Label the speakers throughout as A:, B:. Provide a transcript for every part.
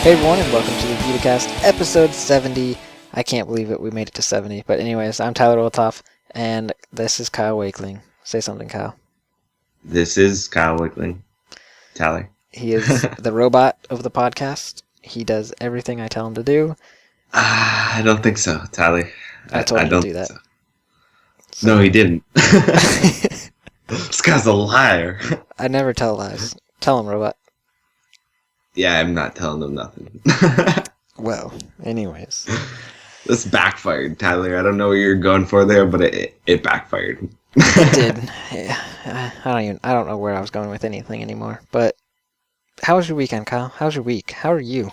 A: Hey everyone, and welcome to the Vita Cast, episode 70. I can't believe it, we made it to 70. But anyways, I'm Tyler Oltoff, and this is Kyle Wakeling. Say something, Kyle.
B: This is Kyle Wakeling. Tyler.
A: He is the robot of the podcast. He does everything I tell him to do.
B: I don't think so, Tyler.
A: I told him to do that.
B: So. No, he didn't. This guy's a liar.
A: I never tell lies. Tell him, robot.
B: Yeah, I'm not telling them nothing.
A: Well, anyways.
B: This backfired, Tyler. I don't know what you're going for there, but it backfired.
A: It did. Yeah, I don't know where I was going with anything anymore. But how was your weekend, Kyle? How's your week? How are you?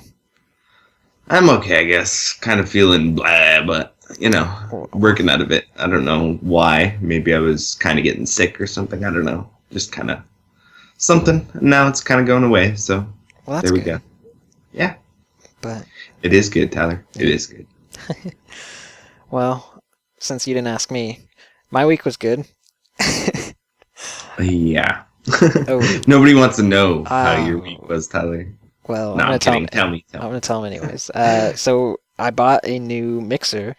B: I'm okay, I guess. Kind of feeling blah, but, working out of it. I don't know why. Maybe I was kind of getting sick or something. I don't know. Just kind of something. Now it's kind of going away, so
A: well, that's
B: there we
A: good.
B: go. Yeah.
A: But
B: it is good, Tyler. It is good.
A: Well, since you didn't ask me, my week was good.
B: Yeah.
A: Oh.
B: Nobody wants to know how your week was, Tyler.
A: Well,
B: no,
A: I'm
B: kidding. Tell me.
A: I'm going to tell him anyways. So I bought a new mixer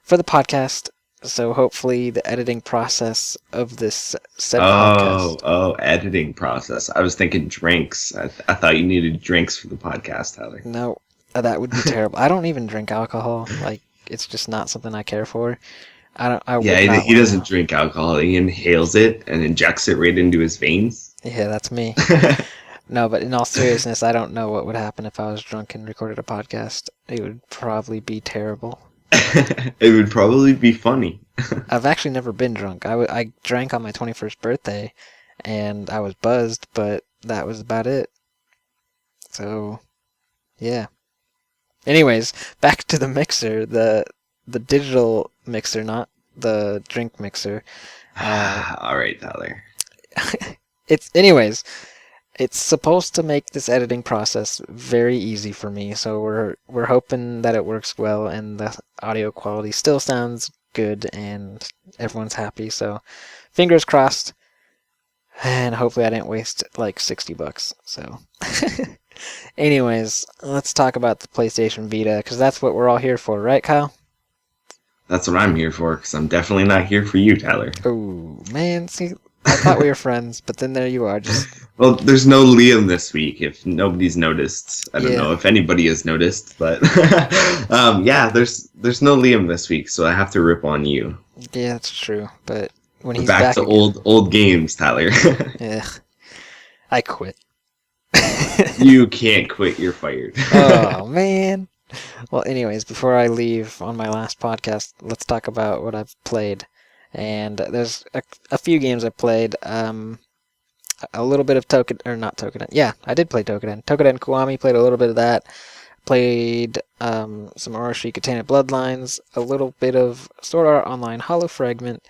A: for the podcast. So hopefully the editing process of this said podcast.
B: Oh, editing process. I was thinking drinks. I thought you needed drinks for the podcast, Tyler.
A: No, that would be terrible. I don't even drink alcohol. Like, it's just not something I care for.
B: He doesn't drink alcohol. He inhales it and injects it right into his veins.
A: Yeah, that's me. No, but in all seriousness, I don't know what would happen if I was drunk and recorded a podcast. It would probably be terrible.
B: It would probably be funny.
A: I've actually never been drunk. I drank on my 21st birthday, and I was buzzed, but that was about it. So, yeah. Anyways, back to the mixer, the digital mixer, not the drink mixer.
B: All right, Tyler.
A: It's supposed to make this editing process very easy for me, so we're hoping that it works well and the audio quality still sounds good and everyone's happy. So fingers crossed, and hopefully I didn't waste like $60. So anyways, let's talk about the PlayStation Vita, because that's what we're all here for, right, Kyle?
B: That's what I'm here for, because I'm definitely not here for you, Tyler.
A: Oh man, see, I thought we were friends, but then there you are, just...
B: Well, there's no Liam this week, if nobody's noticed. I don't know if anybody has noticed, but... yeah, there's no Liam this week, so I have to rip on you.
A: Yeah, that's true, but when he's
B: back to
A: again,
B: old games, Tyler.
A: Yeah, I quit.
B: You can't quit, you're fired.
A: Oh, man. Well, anyways, before I leave on my last podcast, let's talk about what I've played. And there's a few games I played. A little bit of Tokuden. Yeah, I did play Tokuden. Tokuden Kiwami, played a little bit of that. Played some Orochi Katana Bloodlines, a little bit of Sword Art Online Hollow Fragment,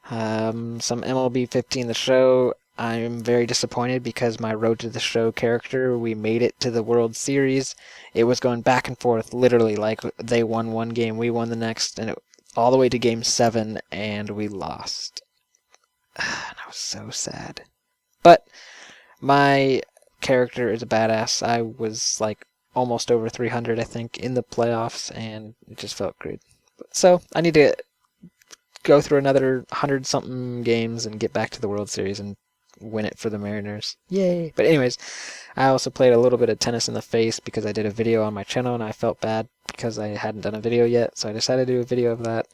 A: some MLB 15 The Show. I'm very disappointed because my Road to the Show character, we made it to the World Series. It was going back and forth, literally, like they won one game, we won the next, and all the way to Game 7, and we lost. And I was so sad. But my character is a badass. I was like almost over 300, I think, in the playoffs, and it just felt great. So I need to go through another 100-something games and get back to the World Series and win it for the Mariners. Yay! But anyways, I also played a little bit of Tennis in the Face because I did a video on my channel and I felt bad because I hadn't done a video yet, so I decided to do a video of that.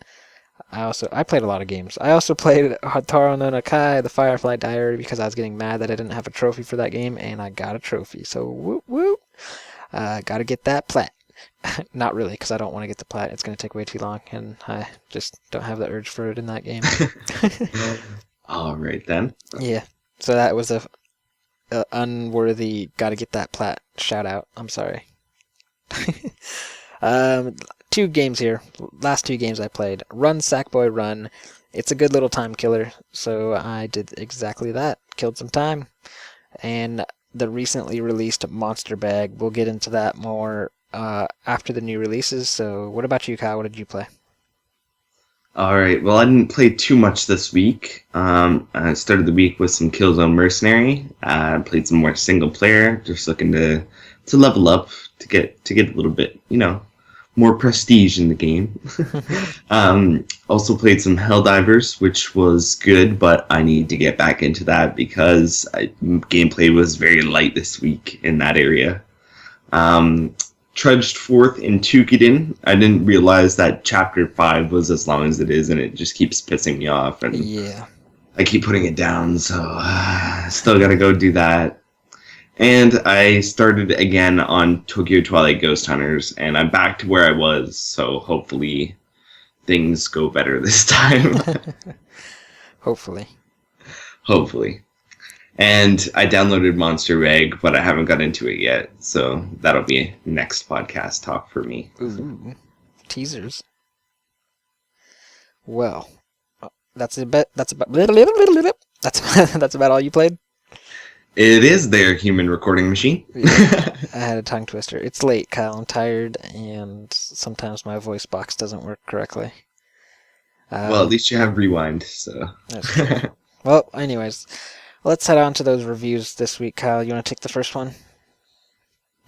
A: I played a lot of games. I also played Hataro no Nakai, the Firefly Diary, because I was getting mad that I didn't have a trophy for that game, and I got a trophy. So woo woo! Gotta get that plat. Not really, because I don't want to get the plat. It's going to take way too long, and I just don't have the urge for it in that game.
B: All right, then.
A: Yeah, so that was a unworthy gotta get that plat shout out. I'm sorry. 2 games here. Last 2 games I played. Run Sackboy Run. It's a good little time killer, so I did exactly that. Killed some time. And the recently released MonsterBag. We'll get into that more after the new releases. So what about you, Kyle? What did you play?
B: All right. Well, I didn't play too much this week. I started the week with some Killzone Mercenary. I played some more single player, just looking to to level up, to get a little bit, more prestige in the game. Also played some Helldivers, which was good, but I need to get back into that because gameplay was very light this week in that area. Trudged forth in Tukiden. I didn't realize that Chapter 5 was as long as it is, and it just keeps pissing me off. And
A: Yeah.
B: I keep putting it down, so still gotta go do that. And I started again on Tokyo Twilight Ghost Hunters, and I'm back to where I was, so hopefully things go better this time.
A: Hopefully.
B: Hopefully. And I downloaded MonsterBag, but I haven't got into it yet, so that'll be next podcast talk for me.
A: Ooh, teasers. Well, that's about that's about all you played?
B: It is their human recording machine.
A: Yeah, I had a tongue twister. It's late, Kyle. I'm tired, and sometimes my voice box doesn't work correctly.
B: Well, at least you have Rewind, so.
A: That's true. Well, anyways, let's head on to those reviews this week, Kyle. You want to take the first one?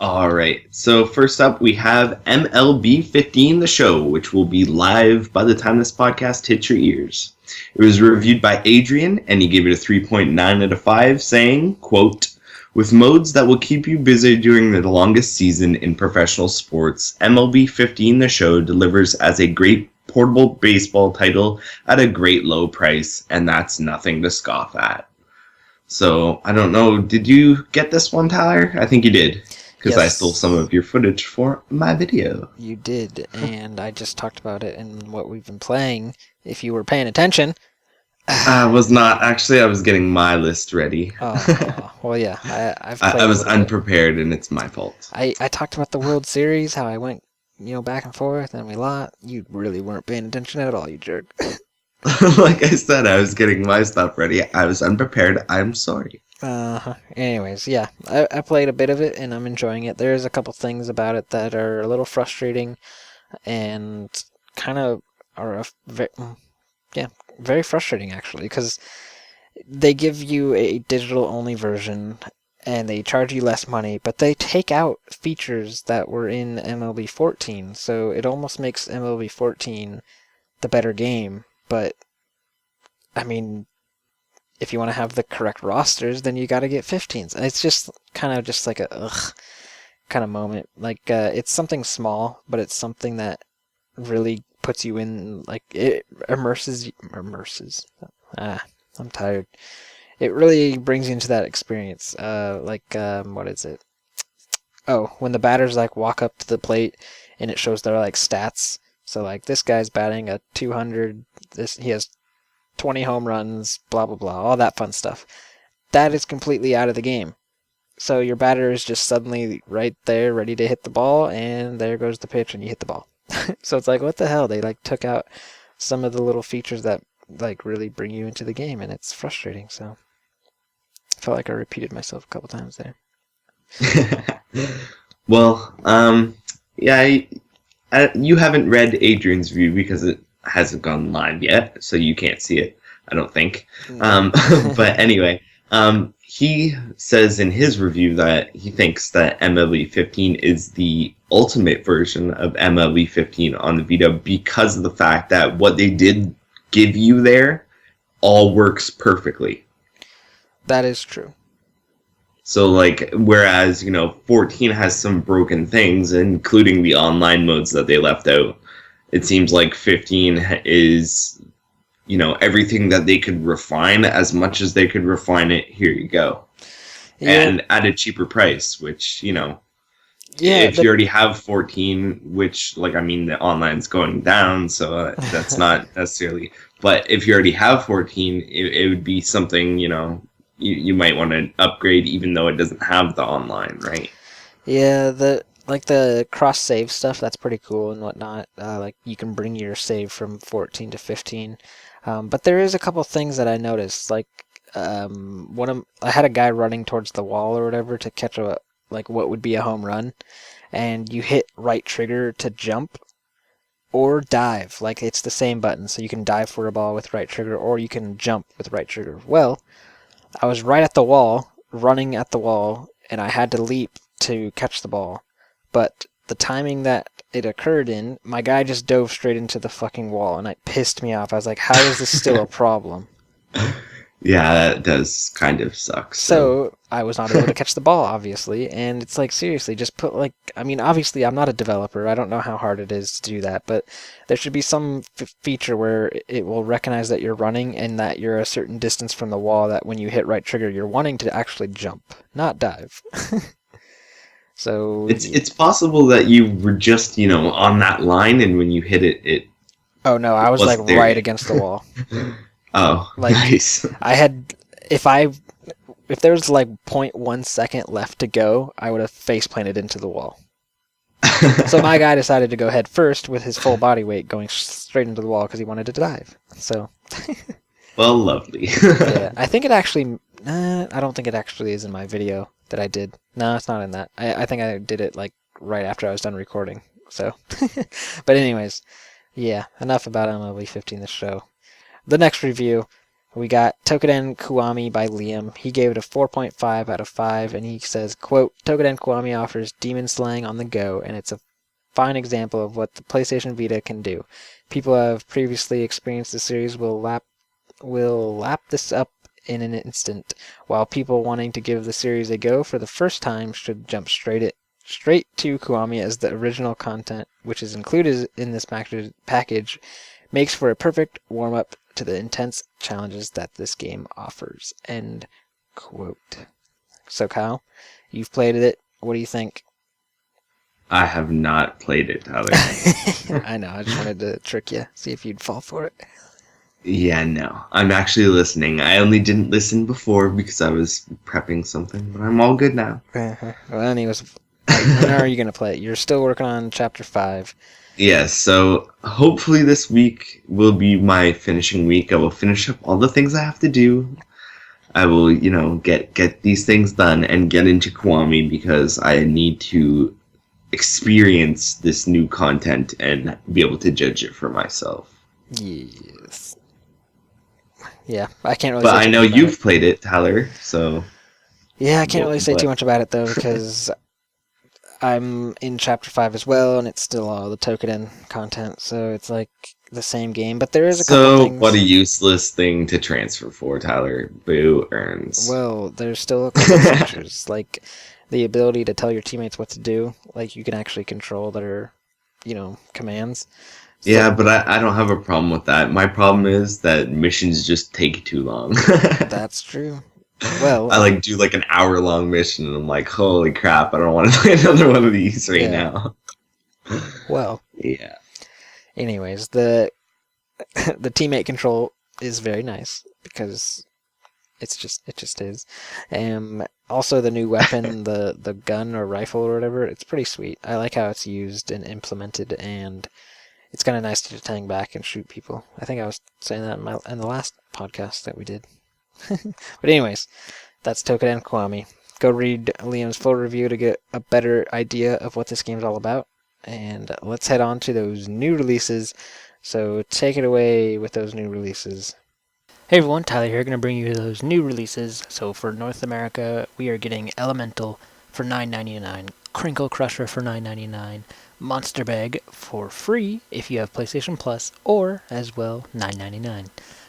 B: All right. So first up, we have MLB 15, the show, which will be live by the time this podcast hits your ears. It was reviewed by Adrian, and he gave it a 3.9 out of 5, saying, quote, "With modes that will keep you busy during the longest season in professional sports, MLB 15, the show, delivers as a great portable baseball title at a great low price, and that's nothing to scoff at." So, I don't know, did you get this one, Tyler? I think you did. Because I stole some of your footage for my video.
A: You did, and I just talked about it in what we've been playing. If you were paying attention.
B: I was not. Actually, I was getting my list ready.
A: Well, yeah. I've played
B: I was unprepared, and it's my fault.
A: I talked about the World Series, how I went, back and forth, and we lost. You really weren't paying attention at all, you jerk.
B: Like I said, I was getting my stuff ready. I was unprepared. I'm sorry.
A: Anyways, yeah, I played a bit of it and I'm enjoying it. There's a couple things about it that are a little frustrating and kind of are very frustrating actually, because they give you a digital only version and they charge you less money, but they take out features that were in MLB 14, so it almost makes MLB 14 the better game. But I mean, if you want to have the correct rosters, then you got to get 15s. And it's just kind of just like a ugh kind of moment. Like, it's something small, but it's something that really puts you in, like, it immerses. I'm tired. It really brings you into that experience. What is it? Oh, when the batters, like, walk up to the plate and it shows their, like, stats. So, like, this guy's batting a 200, he has 20 home runs, blah, blah, blah, all that fun stuff. That is completely out of the game. So your batter is just suddenly right there, ready to hit the ball, and there goes the pitch, and you hit the ball. So it's like, what the hell? They, like, took out some of the little features that, like, really bring you into the game, and it's frustrating, so I felt like I repeated myself a couple times there.
B: Well, yeah, you haven't read Adrian's review because it hasn't gone live yet, so you can't see it, I don't think. But anyway, he says in his review that he thinks that MLB 15 is the ultimate version of MLB 15 on the Vita because of the fact that what they did give you there all works perfectly.
A: That is true.
B: So, like, whereas, 14 has some broken things, including the online modes that they left out, it seems like 15 is, everything that they could refine as much as they could refine it. Here you go. Yeah. And at a cheaper price, which, if you already have 14, which, the online's going down, so that's not necessarily. But if you already have 14, it would be something, you might want to upgrade even though it doesn't have the online, right?
A: Yeah, the cross save stuff, that's pretty cool and whatnot. Like, you can bring your save from 14 to 15. But there is a couple things that I noticed. Like, I had a guy running towards the wall or whatever to catch what would be a home run, and you hit right trigger to jump or dive. Like, it's the same button, so you can dive for a ball with right trigger or you can jump with right trigger. Well, I was right at the wall, running at the wall, and I had to leap to catch the ball, but the timing that it occurred in, my guy just dove straight into the fucking wall, and it pissed me off. I was like, how is this still a problem?
B: Yeah, that does kind of suck.
A: So I was not able to catch the ball, obviously, and it's like, seriously, just put like, I mean, obviously I'm not a developer, I don't know how hard it is to do that, but there should be some feature where it will recognize that you're running and that you're a certain distance from the wall, that when you hit right trigger, you're wanting to actually jump, not dive. So
B: it's possible that you were just, on that line, and when you hit it, it...
A: Oh no, I was like
B: there.
A: right against the wall.
B: Oh, like, nice.
A: I had, if there was like 0.1 second left to go, I would have face planted into the wall. So my guy decided to go head first with his full body weight going straight into the wall because he wanted to dive. So.
B: Well, lovely.
A: Yeah, I think it actually. I don't think it actually is in my video that I did. No, it's not in that. I think I did it like right after I was done recording. So, but anyways, yeah. Enough about MLB 15 this show. The next review, we got Tokuden Kiwami by Liam. He gave it a 4.5 out of 5, and he says, quote, Tokuden Kiwami offers demon slaying on the go, and it's a fine example of what the PlayStation Vita can do. People who have previously experienced the series will lap this up in an instant, while people wanting to give the series a go for the first time should jump straight to Kiwami, as the original content, which is included in this package, makes for a perfect warm-up to the intense challenges that this game offers. End quote. So Kyle, you've played it. What do you think?
B: I have not played it, Tyler.
A: I know, I just wanted to trick you, see if you'd fall for it.
B: Yeah, no. I'm actually listening. I only didn't listen before because I was prepping something, but I'm all good now.
A: Well, anyways, when are you going to play it? You're still working on Chapter 5.
B: Yes, so hopefully this week will be my finishing week. I will finish up all the things I have to do. I will, get these things done and get into Kiwami because I need to experience this new content and be able to judge it for myself.
A: Yes. Yeah, I can't really.
B: But I know you've played it, Tyler. So.
A: Yeah, I can't really say too much about it though because I'm in Chapter 5 as well, and it's still all the Tokuden content, so it's like the same game. But there is a couple things.
B: So what a useless thing to transfer for, Tyler. Boo earns.
A: Well, there's still a couple features like the ability to tell your teammates what to do. Like you can actually control their, commands. So,
B: yeah, but I don't have a problem with that. My problem is that missions just take too long.
A: That's true. Well,
B: I do an hour-long mission, and I'm like, holy crap! I don't want to play another one of these right now.
A: Well,
B: yeah.
A: Anyways, the teammate control is very nice because it just is. Also, the new weapon, the gun or rifle or whatever, it's pretty sweet. I like how it's used and implemented, and it's kind of nice to just hang back and shoot people. I think I was saying that in the last podcast that we did. But anyways, that's Tokuden Kiwami. Go read Liam's full review to get a better idea of what this game's all about. And let's head on to those new releases. So take it away with those new releases. Hey everyone, Tyler here, going to bring you those new releases. So for North America, we are getting Elemental for $9.99, Crinkle Crusher for $9.99, MonsterBag for free if you have PlayStation Plus, or as well $9.99.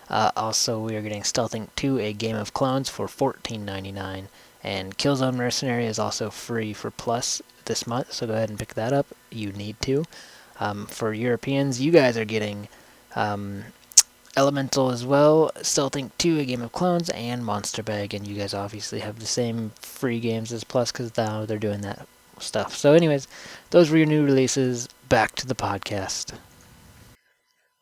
A: Also, we are getting Stealthing 2, A Game of Clones for $14.99, and Killzone Mercenary is also free for Plus this month, so go ahead and pick that up. You need to. For Europeans, you guys are getting Elemental as well, Stealthing 2, A Game of Clones, and MonsterBag, and you guys obviously have the same free games as Plus because now they're doing that stuff. So anyways, those were your new releases. Back to the podcast.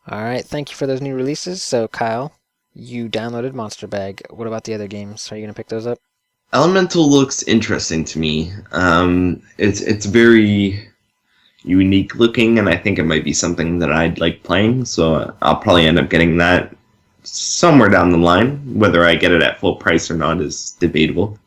A: Alright, thank you for those new releases. So Kyle, you downloaded MonsterBag. What about the other games? Are you going to pick those up?
B: Elemental looks interesting to me. It's very unique looking, and I think it might be something that I'd like playing, so I'll probably end up getting that somewhere down the line. Whether I get it at full price or not is debatable.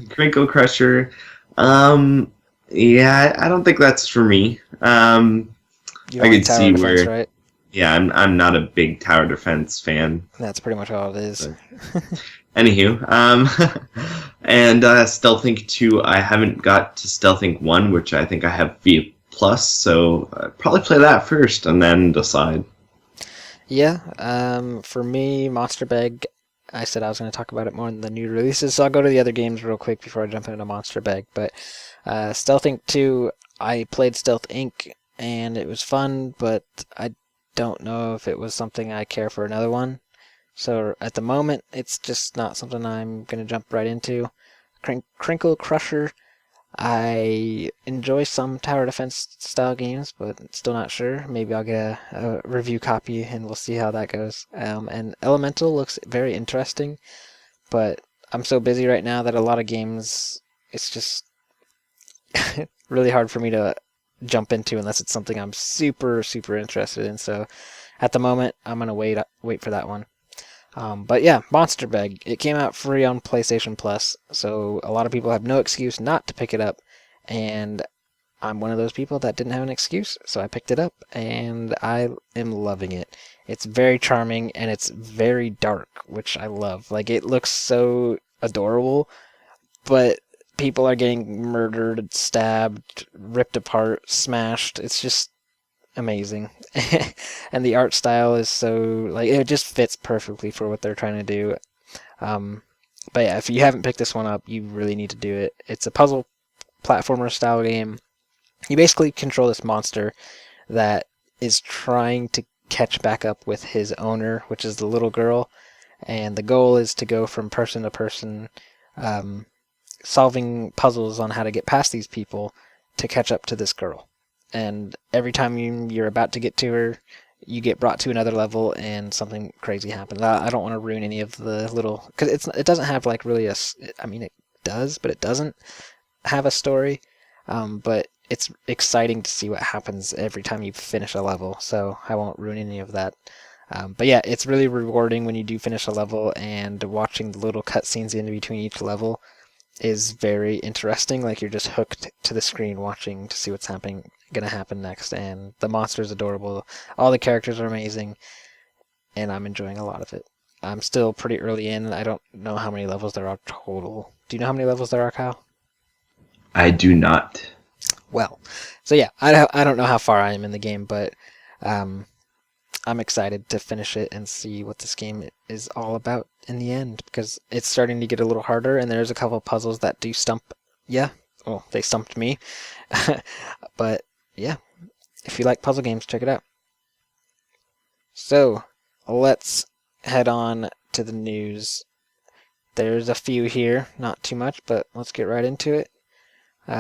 B: Crinkle Crusher, yeah, I don't think that's for me.
A: I could see where, right?
B: Yeah, I'm not a big tower defense fan.
A: That's pretty much all it is.
B: Anywho, and Stealth Inc. 2, I haven't got to Stealth Inc. 1, which I think I have via Plus, so I'd probably play that first and then decide.
A: Yeah, for me, MonsterBag, I said I was going to talk about it more in the new releases, so I'll go to the other games real quick before I jump into MonsterBag. But Stealth Inc. 2, I played Stealth Inc. and it was fun, but I don't know if it was something I care for another one. So at the moment, it's just not something I'm going to jump right into. Crinkle Crusher, I enjoy some tower defense style games, but still not sure. Maybe I'll get a review copy and we'll see how that goes. And Elemental looks very interesting, but I'm so busy right now that a lot of games, it's just really hard for me to jump into unless it's something I'm super, super interested in. So at the moment, I'm going to wait for that one. But yeah, Monster Bag. It came out free on PlayStation Plus, so a lot of people have no excuse not to pick it up, and I'm one of those people that didn't have an excuse, so I picked it up, and I am loving it. It's very charming, and it's very dark, which I love. Like, it looks so adorable, but people are getting murdered, stabbed, ripped apart, smashed. It's just amazing. And the art style is so, like, it just fits perfectly for what they're trying to do. Um, but yeah, if you haven't picked this one up, you really need to do it. It's a puzzle platformer style game. You basically control this monster that is trying to catch back up with his owner, which is the little girl, and the goal is to go from person to person, um, solving puzzles on how to get past these people to catch up to this girl. And every time you're about to get to her, you get brought to another level and something crazy happens. I don't want to ruin any of the little, because it doesn't have like really I mean it does, but it doesn't have a story. But it's exciting to see what happens every time you finish a level, so I won't ruin any of that. But yeah, it's really rewarding when you do finish a level, and watching the little cutscenes in between each level is very interesting. Like, you're just hooked to the screen watching to see what's gonna happen next. And the monster is adorable. All the characters are amazing, and I'm enjoying a lot of it. I'm still pretty early in. I don't know how many levels there are total. Do you know how many levels there are, Kyle?
B: I do not.
A: Well, so yeah, I don't know how far I am in the game, but um, I'm excited to finish it and see what this game is all about in the end, because it's starting to get a little harder, and there's a couple of puzzles that do stump. Yeah, well, they stumped me. But yeah, if you like puzzle games, check it out. So let's head on to the news. There's a few here, not too much, but let's get right into it.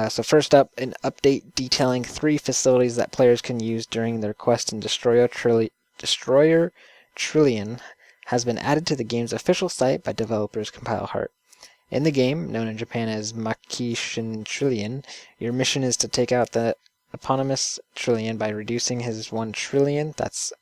A: So first up, an update detailing 3 facilities that players can use during their quest in Destroyer Trillion has been added to the game's official site by developers Compile Heart. In the game, known in Japan as Makishin Trillion, your mission is to take out the eponymous Trillion by reducing his 1 trillion, that's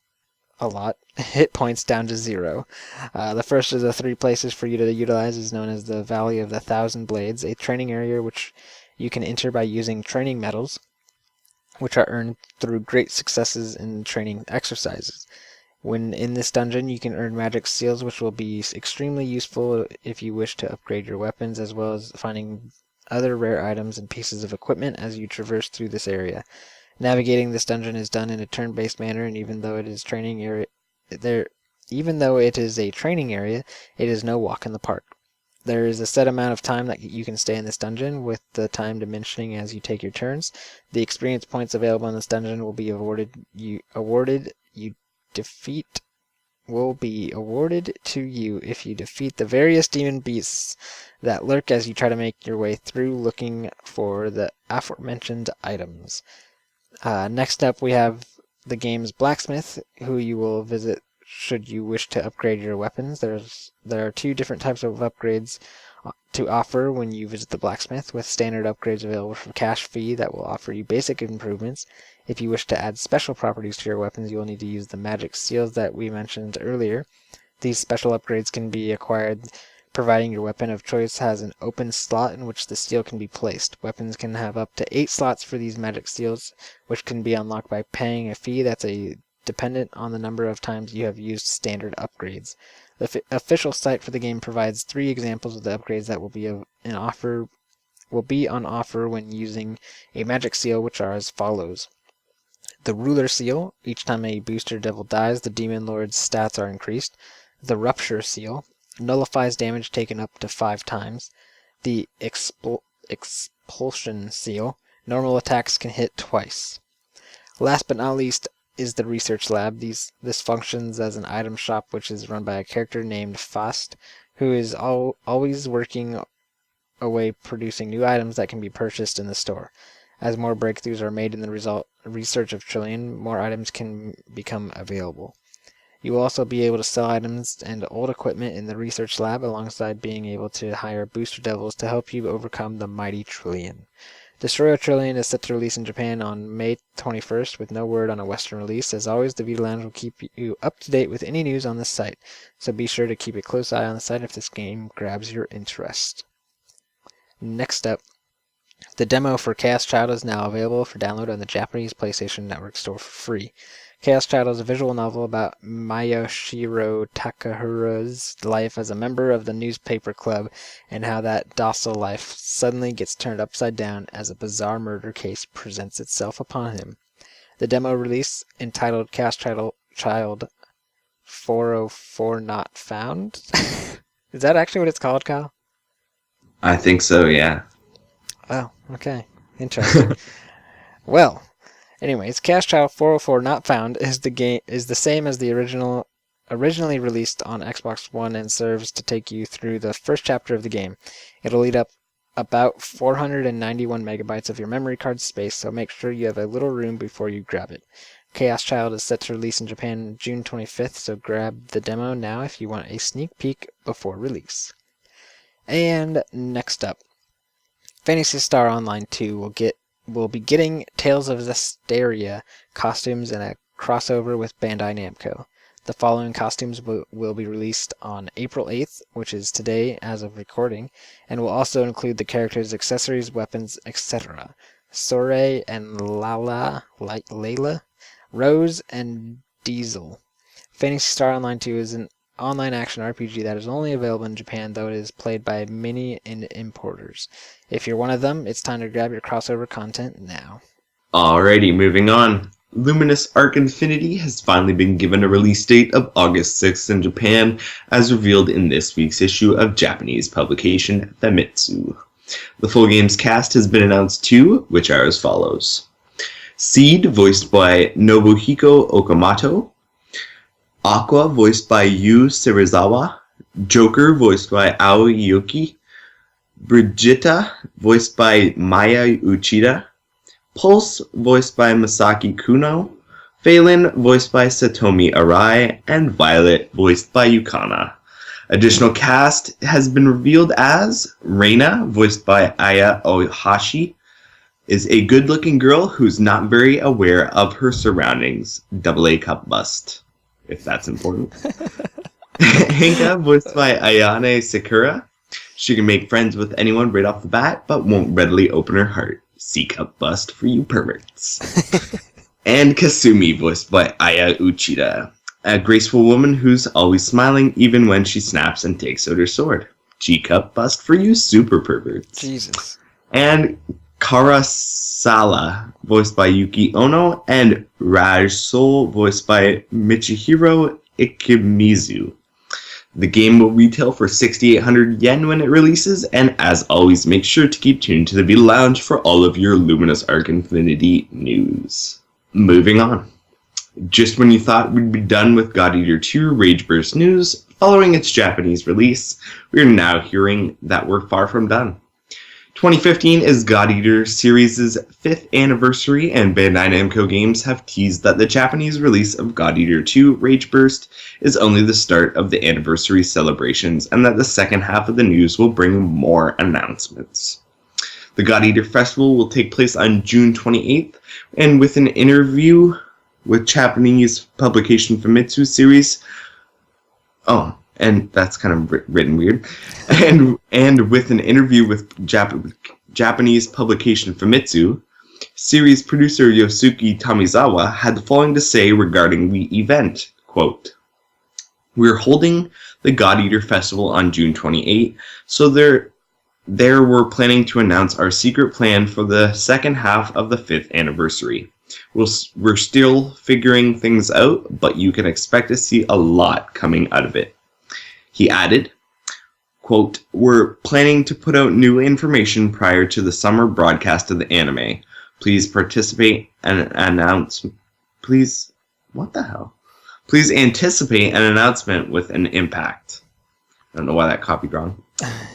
A: a lot, hit points down to 0. The first of the 3 places for you to utilize is known as the Valley of the Thousand Blades, a training area which you can enter by using training medals, which are earned through great successes in training exercises. When in this dungeon, you can earn magic seals, which will be extremely useful if you wish to upgrade your weapons, as well as finding other rare items and pieces of equipment as you traverse through this area. Navigating this dungeon is done in a turn-based manner, and even though it is a training area, it is no walk in the park. There is a set amount of time that you can stay in this dungeon, with the time diminishing as you take your turns. The experience points available in this dungeon will be awarded to you if you defeat the various demon beasts that lurk as you try to make your way through looking for the aforementioned items. Next up, we have the game's blacksmith, who you will visit should you wish to upgrade your weapons. There are 2 different types of upgrades to offer when you visit the blacksmith, with standard upgrades available for cash fee that will offer you basic improvements. If you wish to add special properties to your weapons, you will need to use the magic seals that we mentioned earlier. These special upgrades can be acquired providing your weapon of choice has an open slot in which the seal can be placed. Weapons can have up to 8 slots for these magic seals, which can be unlocked by paying a fee that's a dependent on the number of times you have used standard upgrades. The official site for the game provides 3 examples of the upgrades that will be on offer when using a magic seal, which are as follows. The Ruler Seal. Each time a booster devil dies, the Demon Lord's stats are increased. The Rupture Seal. Nullifies damage taken up to 5 times. The Expulsion Seal. Normal attacks can hit twice. Last but not least is the Research Lab. This functions as an item shop which is run by a character named Faust, who is always working away producing new items that can be purchased in the store. As more breakthroughs are made in the research of Trillion, more items can become available. You will also be able to sell items and old equipment in the Research Lab alongside being able to hire booster devils to help you overcome the mighty Trillion. Destroy Trillion is set to release in Japan on May 21st with no word on a Western release. As always, the Vita Lounge will keep you up to date with any news on this site, so be sure to keep a close eye on the site if this game grabs your interest. Next up, the demo for Chaos Child is now available for download on the Japanese PlayStation Network store for free. Chaos Child is a visual novel about Mayashiro Takahura's life as a member of the newspaper club and how that docile life suddenly gets turned upside down as a bizarre murder case presents itself upon him. The demo release, entitled Chaos Child 404 Not Found? Is that actually what it's called, Kyle?
B: I think so, yeah.
A: Oh, okay. Interesting. Well, anyways, Chaos Child 404 Not Found is the same as the originally released on Xbox One and serves to take you through the first chapter of the game. It'll eat up about 491 megabytes of your memory card space, so make sure you have a little room before you grab it. Chaos Child is set to release in Japan June 25th, so grab the demo now if you want a sneak peek before release. And next up, Phantasy Star Online 2 will be getting Tales of Zestiria costumes and a crossover with Bandai Namco. The following costumes will be released on April 8th, which is today as of recording, and will also include the characters' accessories, weapons, etc. Soray and Layla, Rose and Diesel. Phantasy Star Online 2 is an online action RPG that is only available in Japan, though it is played by many importers. If you're one of them, it's time to grab your crossover content now.
B: Alrighty, moving on. Luminous Arc Infinity has finally been given a release date of August 6th in Japan, as revealed in this week's issue of Japanese publication Famitsu. The full game's cast has been announced too, which are as follows. Seed, voiced by Nobuhiko Okamoto. Aqua, voiced by Yu Serizawa. Joker, voiced by Aoi Yuki. Brigitta, voiced by Maya Uchida. Pulse, voiced by Masaki Kuno. Phelan, voiced by Satomi Arai. And Violet, voiced by Yukana. Additional cast has been revealed as Reina, voiced by Aya Ohashi, is a good-looking girl who's not very aware of her surroundings. AA cup bust, if that's important. Henka, voiced by Ayane Sakura. She can make friends with anyone right off the bat, but won't readily open her heart. C-cup bust for you perverts. And Kasumi, voiced by Aya Uchida. A graceful woman who's always smiling even when she snaps and takes out her sword. G-cup bust for you super perverts.
A: Jesus.
B: And Karasala, voiced by Yuki Ono. And Raj Soul, voiced by Michihiro Ikimizu. The game will retail for 6,800 yen when it releases, and as always, make sure to keep tuned to the Vita Lounge for all of your Luminous Arc Infinity news. Moving on. Just when you thought we'd be done with God Eater 2 Rage Burst news, following its Japanese release, we are now hearing that we're far from done. 2015 is God Eater series' 5th anniversary, and Bandai Namco Games have teased that the Japanese release of God Eater 2 Rage Burst is only the start of the anniversary celebrations, and that the second half of the news will bring more announcements. The God Eater Festival will take place on June 28th, and with an interview with Japanese publication Famitsu series... Oh, and that's kind of written weird. And with an interview with Japanese publication Famitsu, Series producer Yosuke Tamizawa had the following to say regarding the event, quote, "We're holding the God Eater Festival on June 28, so there we're planning to announce our secret plan for the second half of the 5th anniversary. We're still figuring things out, but you can expect to see a lot coming out of it." He added, quote, "We're planning to put out new information prior to the summer broadcast of the anime. Please participate and announce... Please... What the hell? Please anticipate an announcement with an impact." I don't know why that copied wrong.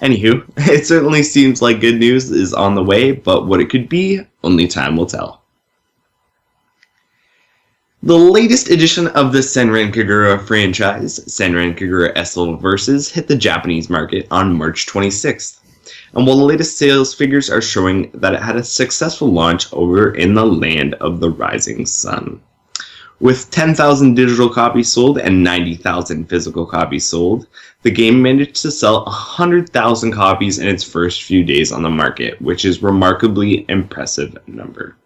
B: Anywho, it certainly seems like good news is on the way, but what it could be, only time will tell. The latest edition of the Senran Kagura franchise, Senran Kagura S-Level Versus, hit the Japanese market on March 26th. And while the latest sales figures are showing that it had a successful launch over in the land of the rising sun. With 10,000 digital copies sold and 90,000 physical copies sold, the game managed to sell 100,000 copies in its first few days on the market, which is a remarkably impressive number.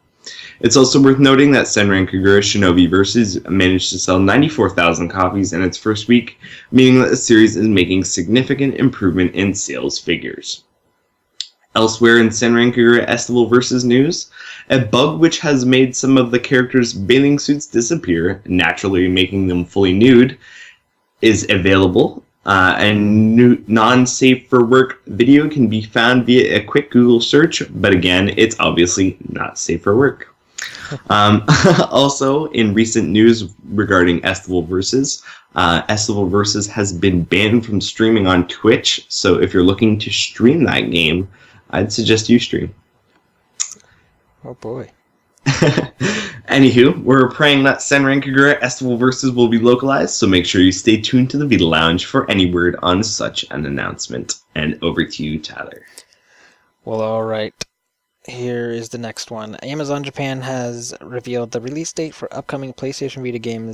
B: It's also worth noting that Senran Kagura Shinobi Versus managed to sell 94,000 copies in its first week, meaning that the series is making significant improvement in sales figures. Elsewhere in Senran Kagura S-Level Versus news, a bug which has made some of the characters' bathing suits disappear, naturally making them fully nude, is available. And non-safe for work video can be found via a quick Google search, but again, it's obviously not safe for work. Also, in recent news regarding S-Level Versus, S-Level Versus has been banned from streaming on Twitch, so if you're looking to stream that game, I'd suggest you stream.
A: Oh boy.
B: Anywho, we're praying that Senran Kagura S-Level Versus will be localized, so make sure you stay tuned to the Vita Lounge for any word on such an announcement. And over to you, Tyler.
A: Well, alright. Here is the next one. Amazon Japan has revealed the release date for upcoming PlayStation Vita game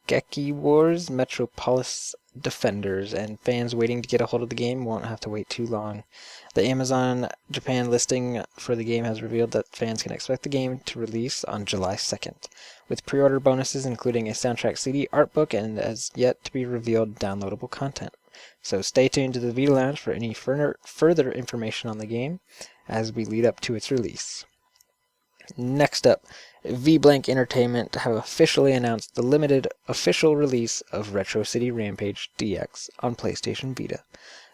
A: Geki Wars Metropolis Defenders, and fans waiting to get a hold of the game won't have to wait too long. The Amazon Japan listing for the game has revealed that fans can expect the game to release on July 2nd, with pre-order bonuses including a soundtrack CD, art book, and as yet to be revealed downloadable content. So stay tuned to the Vita Lounge for any further information on the game as we lead up to its release. Next up, V-Blank Entertainment have officially announced the limited official release of Retro City Rampage DX on PlayStation Vita.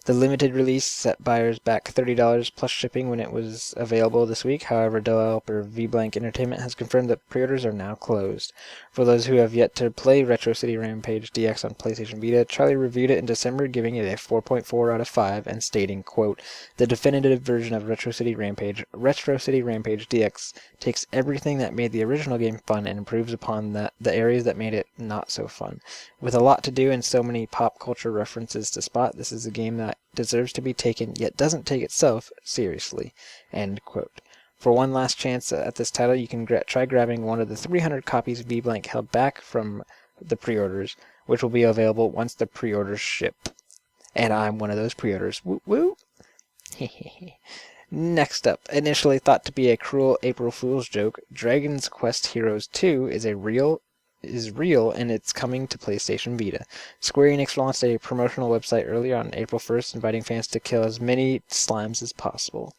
A: The limited release set buyers back $30 plus shipping when it was available this week. However, developer V-Blank Entertainment has confirmed that pre-orders are now closed. For those who have yet to play Retro City Rampage DX on PlayStation Vita, Charlie reviewed it in December, giving it a 4.4 out of 5 and stating, quote, "The definitive version of Retro City Rampage DX takes everything that made the original game fun and improves upon the areas that made it not so fun. With a lot to do and so many pop culture references to spot, this is a game that deserves to be taken, yet doesn't take itself seriously." End quote. For one last chance at this title, you can try grabbing one of the 300 copies V-Blank held back from the pre-orders, which will be available once the pre-orders ship. And I'm one of those pre-orders. Woo woo! Next up, initially thought to be a cruel April Fool's joke, Dragon's Quest Heroes 2 is real and it's coming to PlayStation Vita. Square Enix launched a promotional website earlier on April 1st inviting fans to kill as many slimes as possible.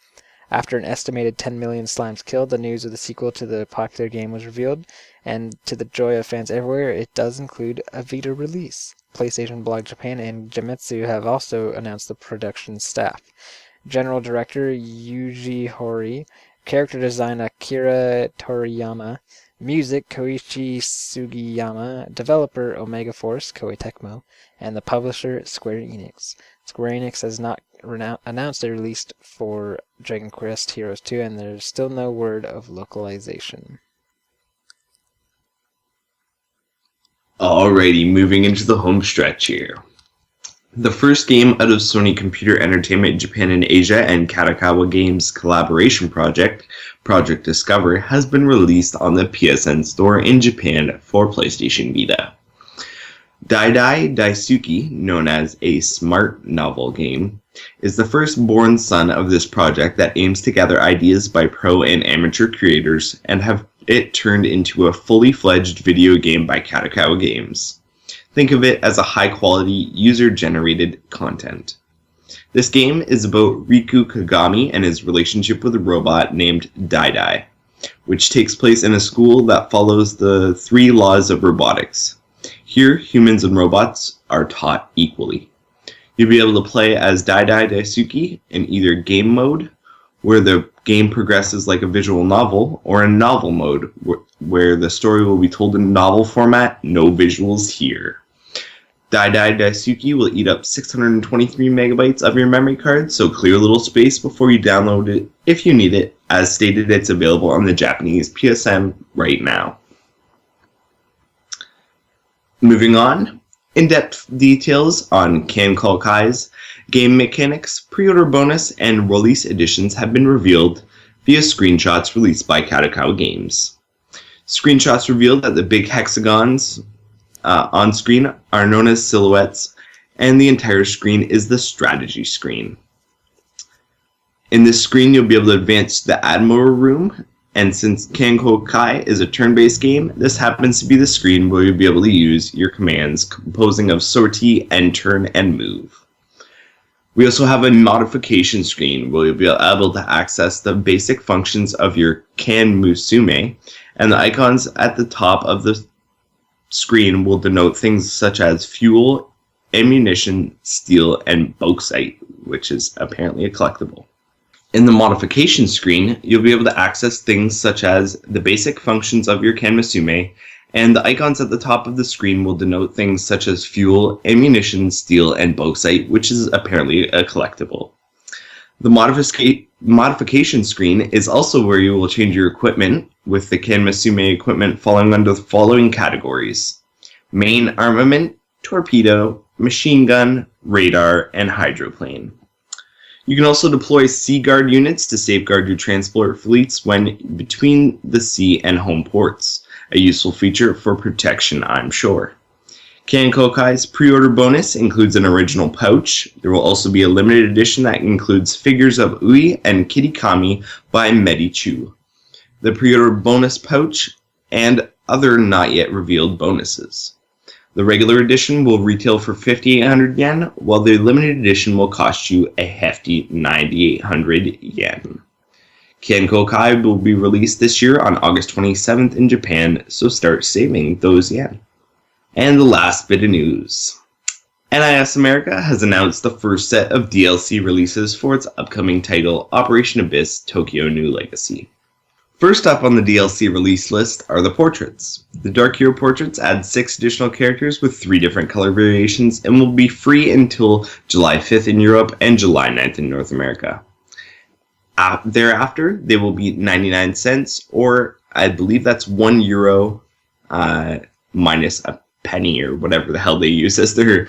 A: After an estimated 10 million slimes killed, the news of the sequel to the popular game was revealed, and to the joy of fans everywhere, it does include a Vita release. PlayStation Blog Japan and Famitsu have also announced the production staff. General Director Yuji Horii, Character Design Akira Toriyama, Music Koichi Sugiyama, Developer Omega Force Koei Tecmo, and the publisher Square Enix. Square Enix has not announced a release for Dragon Quest Heroes 2, and there's still no word of localization.
B: Alrighty, moving into the home stretch here. The first game out of Sony Computer Entertainment Japan and Asia and Katakawa Games collaboration project, Project Discover, has been released on the PSN Store in Japan for PlayStation Vita. Daidai Daisuki, known as a smart novel game, is the first-born son of this project that aims to gather ideas by pro and amateur creators and have it turned into a fully fledged video game by Kadokawa Games. Think of it as a high-quality, user-generated content. This game is about Riku Kagami and his relationship with a robot named Dai, which takes place in a school that follows the 3 laws of robotics. Here, humans and robots are taught equally. You'll be able to play as Daisuke in either game mode, where the game progresses like a visual novel, or in novel mode, where the story will be told in novel format, no visuals here. Daisuke will eat up 623 megabytes of your memory card, so clear a little space before you download it if you need it. As stated, it's available on the Japanese PSN right now. Moving on, in-depth details on Kankokai's game mechanics, pre-order bonus, and release editions have been revealed via screenshots released by Kadokawa Games. Screenshots revealed that the big hexagons on screen are known as silhouettes, and the entire screen is the strategy screen. In this screen, you'll be able to advance to the Admiral Room, and since Kankokai is a turn-based game, this happens to be the screen where you'll be able to use your commands composing of sortie, and turn, and move. We also have a modification screen where you'll be able to access the basic functions of your Kan Musume, and the icons at the top of the screen will denote things such as fuel, ammunition, steel, and bauxite, which is apparently a collectible. In the modification screen, you'll be able to access things such as the basic functions of your Kan Musume, and the icons at the top of the screen will denote things such as fuel, ammunition, steel, and bauxite, which is apparently a collectible. The modification screen is also where you will change your equipment, with the Kan Musume equipment falling under the following categories: main armament, torpedo, machine gun, radar, and hydroplane. You can also deploy Sea Guard units to safeguard your transport fleets when between the sea and home ports, a useful feature for protection, I'm sure. Kankokai's pre-order bonus includes an original pouch. There will also be a limited edition that includes figures of Ui and Kitty Kami by Medichu. The pre-order bonus pouch, and other not yet revealed bonuses. The regular edition will retail for 5,800 yen, while the limited edition will cost you a hefty 9,800 yen. Kankokai will be released this year on August 27th in Japan, so start saving those yen. And the last bit of news. NIS America has announced the first set of DLC releases for its upcoming title, Operation Abyss Tokyo New Legacy. First up on the DLC release list are the portraits. The Dark Hero portraits add 6 additional characters with 3 different color variations and will be free until July 5th in Europe and July 9th in North America. Thereafter, they will be 99 cents, or I believe that's €1 minus a penny or whatever the hell they use as their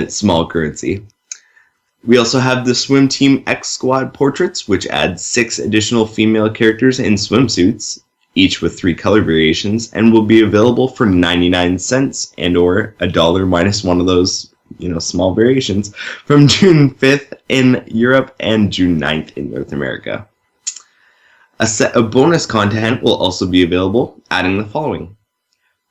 B: small currency. We also have the Swim Team X Squad portraits, which add 6 additional female characters in swimsuits, each with 3 color variations, and will be available for 99 cents and or $1 minus one of those, small variations from June 5th in Europe and June 9th in North America. A set of bonus content will also be available, adding the following: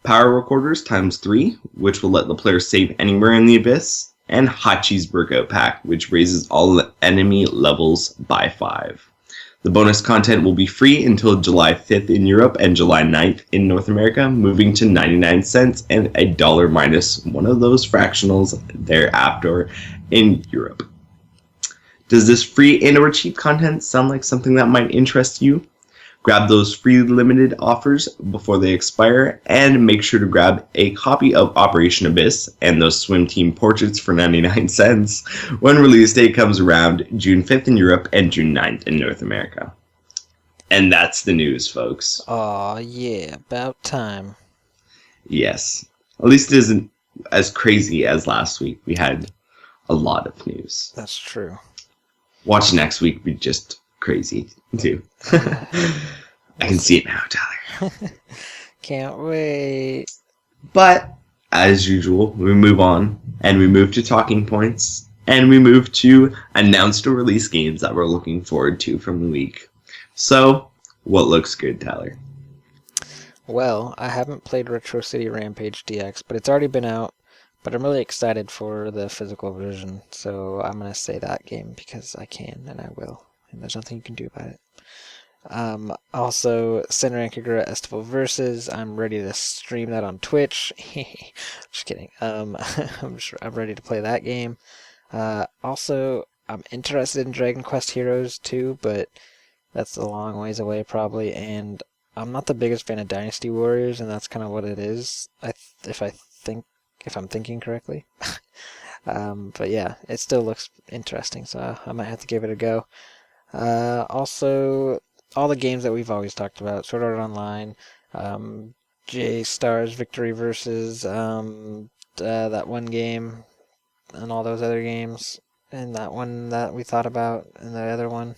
B: Power Recorders ×3, which will let the player save anywhere in the Abyss, and Hachi's Workout Pack, which raises all enemy levels by 5. The bonus content will be free until July 5th in Europe and July 9th in North America, moving to 99 cents and $1 minus one of those fractionals thereafter in Europe. Does this free and or cheap content sound like something that might interest you? Grab those free limited offers before they expire, and make sure to grab a copy of Operation Abyss and those swim team portraits for 99 cents when release date comes around June 5th in Europe and June 9th in North America. And that's the news, folks.
A: Aw, yeah, about time.
B: Yes. At least it isn't as crazy as last week. We had a lot of news.
A: That's true.
B: Watch next week be just crazy too. I can see it now, Tyler.
A: Can't wait.
B: But as usual, we move on and we move to talking points And we move to announced or release games that we're looking forward to from the week. So, what looks good, Tyler?
A: Well, I haven't played Retro City Rampage DX, but it's already been out. But I'm really excited for the physical version, so I'm going to say that game because I can and I will. And there's nothing you can do about it. Also, Senran Kagura Estival Versus. I'm ready to stream that on Twitch. Just kidding. I'm ready to play that game. Also, I'm interested in Dragon Quest Heroes too, but that's a long ways away probably. And I'm not the biggest fan of Dynasty Warriors, and that's kind of what it is. If I'm thinking correctly. But yeah, it still looks interesting, so I might have to give it a go. Also, all the games that we've always talked about, Sword Art Online, J-Stars Victory Versus, that one game, and all those other games, and that one that we thought about, and the other one.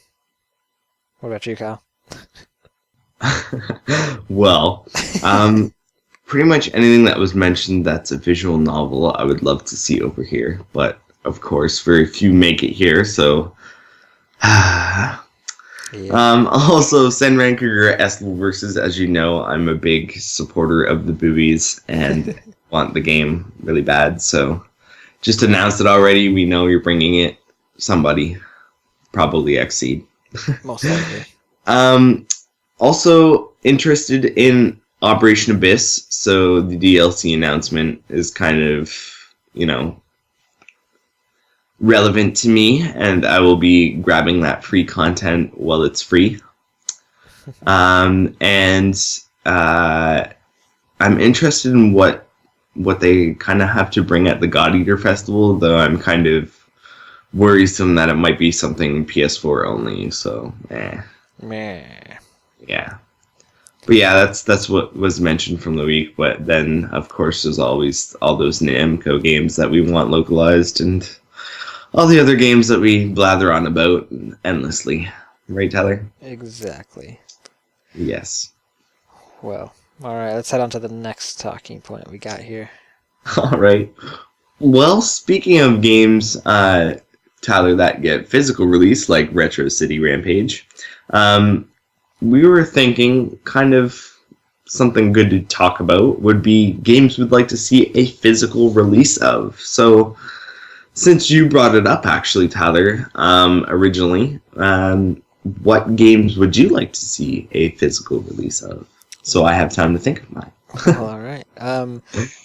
A: What about you, Kyle?
B: Well, pretty much anything that was mentioned that's a visual novel, I would love to see over here. But, of course, very few make it here, so...
A: Yeah.
B: Also, Senran Kagura Estival Versus, as you know, I'm a big supporter of the boobies and want the game really bad, so just announced it already. We know you're bringing it. Somebody, probably Xseed.
A: Most likely.
B: Also interested in Operation Abyss, so the DLC announcement is kind of, relevant to me, and I will be grabbing that free content while it's free. And I'm interested in what they kind of have to bring at the God Eater Festival, though I'm kind of worrisome that it might be something PS4 only, so
A: Meh.
B: yeah. But yeah, that's what was mentioned from the week. But then, of course, there's always all those Namco games that we want localized, and all the other games that we blather on about endlessly. Right, Tyler?
A: Exactly.
B: Yes.
A: Well, alright, let's head on to the next talking point we got here.
B: All right. Well, speaking of games, Tyler, that get physical release, like Retro City Rampage, we were thinking kind of something good to talk about would be games we'd like to see a physical release of. So, since you brought it up, actually, Tyler, originally, what games would you like to see a physical release of? So I have time to think of mine.
A: Well, all right.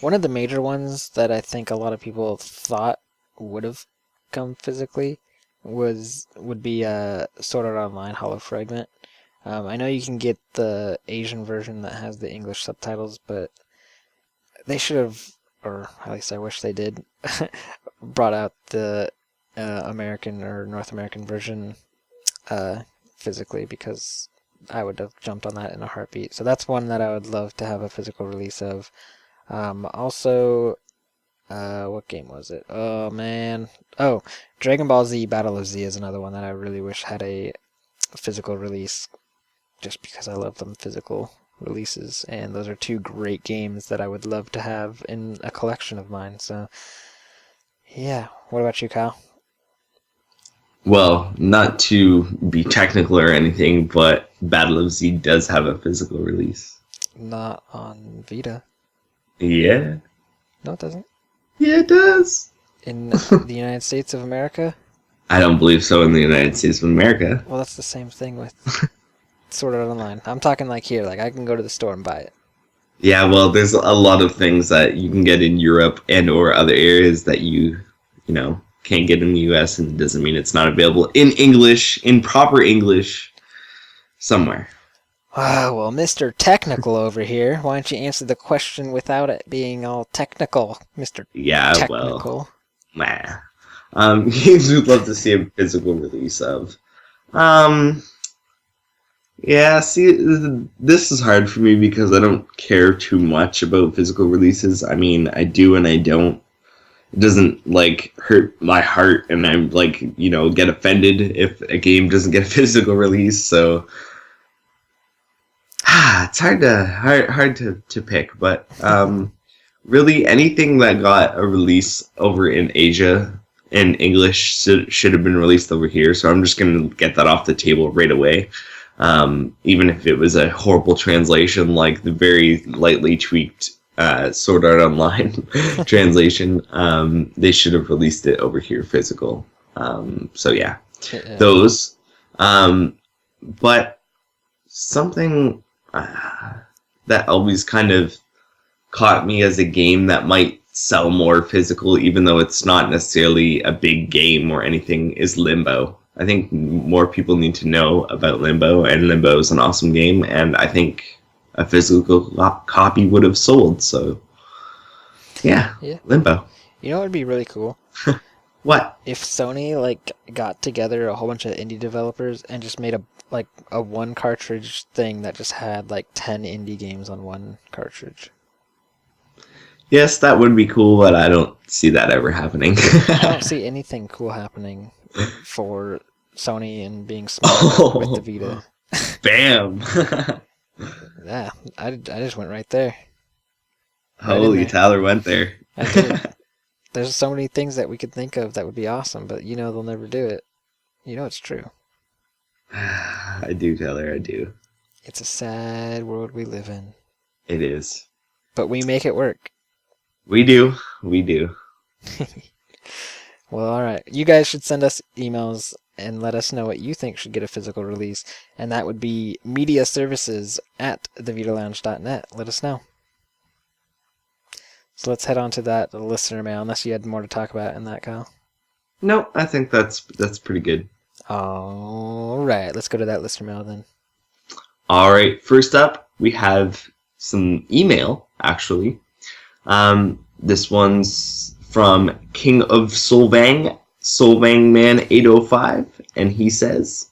A: One of the major ones that I think a lot of people thought would have come physically would be Sword Art Online Hollow Fragment. I know you can get the Asian version that has the English subtitles, but they should have, or at least I wish they did, brought out the American or North American version physically, because I would have jumped on that in a heartbeat. So that's one that I would love to have a physical release of. Also, what game was it? Oh, man. Oh, Dragon Ball Z Battle of Z is another one that I really wish had a physical release, just because I love them physical releases, and those are two great games that I would love to have in a collection of mine. So yeah, what about you, Kyle?
B: Well, not to be technical or anything, but Battle of Z does have a physical release.
A: Not on Vita.
B: Yeah.
A: No, it doesn't.
B: Yeah, it does.
A: In the United States of America?
B: I don't believe so in the United States of America.
A: Well, that's the same thing with Sword Art Online. I'm talking like here, like I can go to the store and buy it.
B: Yeah, well, there's a lot of things that you can get in Europe and or other areas that you can't get in the US, and it doesn't mean it's not available in English, in proper English, somewhere.
A: Ah, well, Mr. Technical over here, why don't you answer the question without it being all technical, Mr.
B: Yeah,
A: Technical?
B: Well, games we'd love to see a physical release of. Yeah, see, this is hard for me because I don't care too much about physical releases. I mean, I do and I don't. It doesn't, hurt my heart, and I'm, get offended if a game doesn't get a physical release, so... it's hard to pick, but, really, anything that got a release over in Asia in English should have been released over here. So I'm just going to get that off the table right away. Even if it was a horrible translation, like the very lightly tweaked Sword Art Online translation, they should have released it over here physical. So yeah, those. But something that always kind of caught me as a game that might sell more physical, even though it's not necessarily a big game or anything, is Limbo. I think more people need to know about Limbo, and Limbo is an awesome game, and I think a physical copy would have sold. So yeah. Limbo.
A: You know what would be really cool?
B: What?
A: If Sony like got together a whole bunch of indie developers and just made a one cartridge thing that just had like 10 indie games on one cartridge.
B: Yes, that would be cool, but I don't see that ever happening.
A: I don't see anything cool happening for Sony and being smart with the Vita.
B: Bam!
A: Yeah, I just went right there.
B: Holy, Tyler went there.
A: I did. There's so many things that we could think of that would be awesome, but they'll never do it. It's true.
B: I do, Tyler, I do.
A: It's a sad world we live in.
B: It is.
A: But we make it work.
B: We do. We do.
A: Well, alright. You guys should send us emails and let us know what you think should get a physical release. And that would be mediaservices@thevitalounge.net. Let us know. So let's head on to that listener mail, unless you had more to talk about in that, Kyle.
B: No, I think that's pretty good.
A: Alright, let's go to that listener mail then.
B: Alright, first up, we have some email, actually. This one's from King of Solvang, Solvangman805, and he says,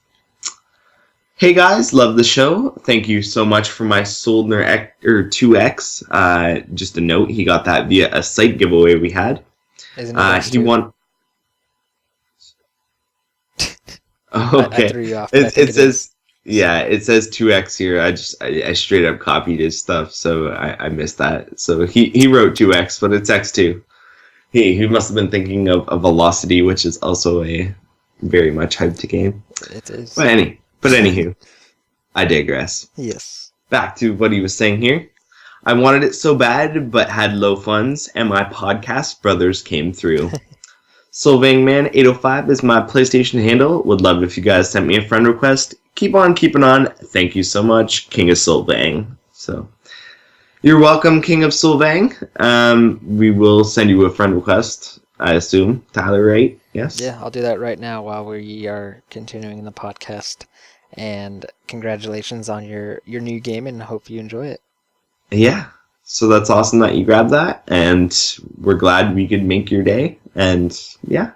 B: "Hey guys, love the show. Thank you so much for my Soldner 2X. Just a note, he got that via a site giveaway we had. He won. Okay.
A: I threw you off.
B: It says, yeah, it says 2X here. I straight up copied his stuff, so I missed that. So he wrote 2X, but it's X2. He must have been thinking of Velocity, which is also a very much hyped game.
A: It is.
B: But anywho, I digress.
A: Yes.
B: Back to what he was saying here. I wanted it so bad, but had low funds, and my podcast brothers came through. Solvangman805 is my PlayStation handle. Would love it if you guys sent me a friend request. Keep on keeping on. Thank you so much, King of Solvang. So, you're welcome, King of Solvang. We will send you a friend request, I assume. Tyler, right? Yes?
A: Yeah, I'll do that right now while we are continuing the podcast. And congratulations on your new game, and hope you enjoy it.
B: Yeah. So that's awesome that you grabbed that, and we're glad we could make your day. And yeah,